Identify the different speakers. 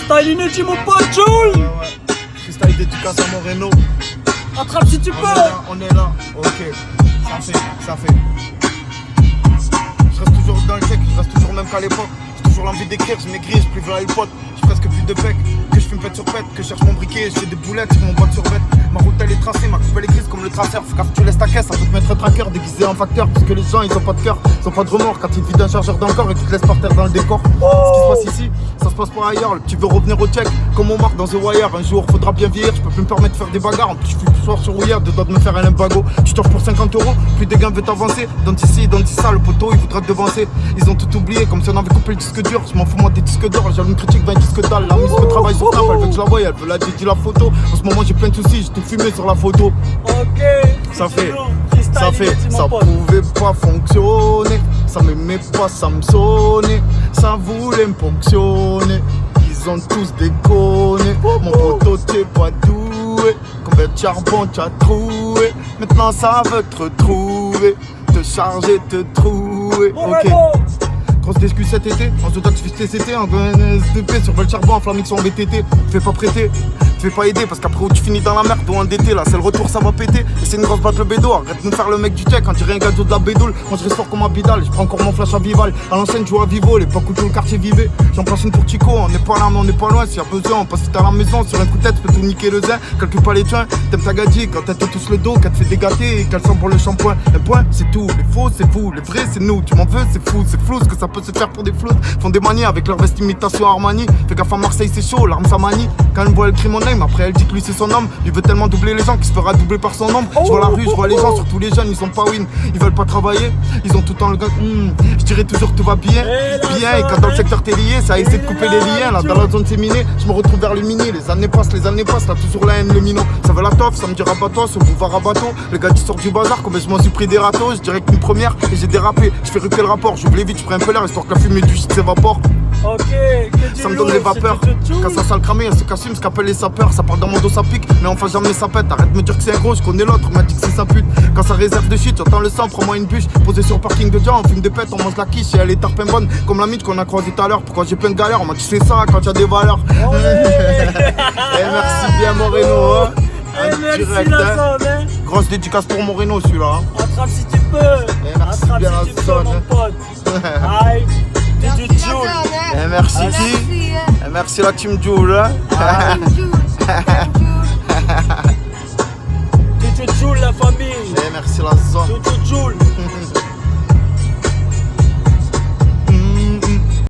Speaker 1: Freestyle inédit mon pote Joule.
Speaker 2: Freestyle dédicace à Moreno.
Speaker 1: Attrape si tu peux.
Speaker 2: On est là, ok. Ça fait. Je reste toujours dans le check, je reste toujours même qu'à l'époque. J'ai toujours l'envie d'écrire, je m'aigris, je prive la iPod. J'ai presque plus de bec, que je fume pète sur pète, que je cherche mon briquet, je fais des boulettes sur mon boîte sur bête. Ma route elle est tracée, ma coupe elle est grise comme le traceur. Fais gaffe, tu laisses ta caisse, ça peut te mettre un tracker déguisé en facteur. Parce que les gens ils ont pas de cœur, ils ont pas de remords quand ils te vident un chargeur d'encore et qu'ils te laissent par terre dans le décor. Ce qui se passe ici, ça se passe pas ailleurs. Le petit veut revenir au check, comme on marque dans The Wire. Un jour faudra bien vieillir, je peux plus me permettre de faire des bagarres. En plus je suis plus soir sur Ouillard, de me faire un limbago. Tu torches pour 50 €, plus des gains veut t'avancer. Dans ici, dans ça, le poteau il voudra te devancer. Ils ont tout oublié, comme si on avait coupé le disque dur. Je m'en fous moi des disques d'or, j'ai une critique d'un disque dalle. La mise me travaille sur Snap, elle veut que je la voie, elle veut la dédier la photo. En ce moment j'ai plein de soucis, j'ai tout fumé sur la photo.
Speaker 1: Ok.
Speaker 2: Ça pouvait pas fonctionner. Ça m'aimait pas, ça me sonnait. Ça voulait me ponctionner. Ils ont tous déconné. Mon poteau t'es pas doué. Combien de charbon t'as trouvé? Maintenant ça veut te retrouver. Te charger, te trouver. Ok. Grosse discu cet été, en Zotax je fais TCT, en SDP sur le charbon, en flamix en VTT. Fais pas prêter, fais pas aider parce qu'après où tu finis dans la merde ou endetté, là c'est le retour ça va péter. Et c'est une grosse batte le bédo, arrête de nous faire le mec du check, on dirait un gâteau de la bédoule. Moi je reste fort comme un bidal, je prends encore mon flash à Vival. À l'ancienne je joue à Vivo, l'époque où tout le quartier vivait. J'en place une pour Chico, on n'est pas là mais on n'est pas loin. S'il y a besoin, on passe vite à la maison, sur un coup de tête, peux tout niquer le zin. Calcule pas les tuins, t'aimes ta gadji quand elle te touche le dos, qu'elle te fait dégater et qu'elle sent pour le shampoing. Un point, c'est tout, les faux c'est vous, les vrais c'est nous. Tu m'en veux, c'est fou, c'est flou ce que ça peut se faire pour des flous. Font des manies avec leur veste imitation Armani. Fais gaffe à Marseille c'est chaud, l'arme ça manie. Quand elle voit elle crie mon name, après elle dit que lui c'est son homme. Il veut tellement doubler les gens qu'il se fera doubler par son nombre. Je vois la rue, je vois les gens, surtout les jeunes, ils ont pas win. Ils veulent pas travailler, ils ont tout le temps le gars. Je dirais toujours que tout va bien, bien. Et quand dans le secteur t'es lié, ça essaie de couper les liens. Là dans la zone c'est miné, je me retrouve vers le mini. Les années passent, là toujours la haine, le minot. Ça veut la toffe, ça me dit rabat-toi, ce boulevard à bateau. Les gars qui sortent du bazar, comme je m'en suis pris des râteaux. Je dirais que une première et j'ai dérapé. Je fais ruper le rapport, j'oublie vite, je prends un peu l'air histoire que la fumée du shit s'évapore.
Speaker 1: Ok,
Speaker 2: ça me donne les vapeurs. Quand ça sent le cramé, elle se casse ce qu'appelle les sapeurs. Ça part dans mon dos, ça pique, mais enfin jamais ça pète. Arrête de me dire que c'est un gros, je connais l'autre, on m'a dit que c'est sa pute. Quand ça réserve de shit, j'entends le sang, prends-moi une bûche. Posé sur le parking de Dian, on fume des pètes, on mange la quiche et elle est tarpin bonne. Comme la mythe qu'on a croisée tout à l'heure. Pourquoi j'ai plein de galères, on m'a dit c'est ça quand y'a des valeurs. Et merci bien Moreno, hein.
Speaker 1: Merci
Speaker 2: Direct,
Speaker 1: la zone, hein.
Speaker 2: Grosse dédicace pour Moreno celui-là, hein.
Speaker 1: Attrape si tu peux.
Speaker 2: Merci
Speaker 1: Attrape
Speaker 2: bien
Speaker 1: si
Speaker 2: la
Speaker 1: tu peux
Speaker 2: zone,
Speaker 1: mon
Speaker 2: hein.
Speaker 1: pote. Aïe, DJ Joule.
Speaker 2: Et merci qui? Et merci la team Joule, hein.
Speaker 1: DJ Joule la famille.
Speaker 2: Et merci la zone.
Speaker 1: DJ Joule.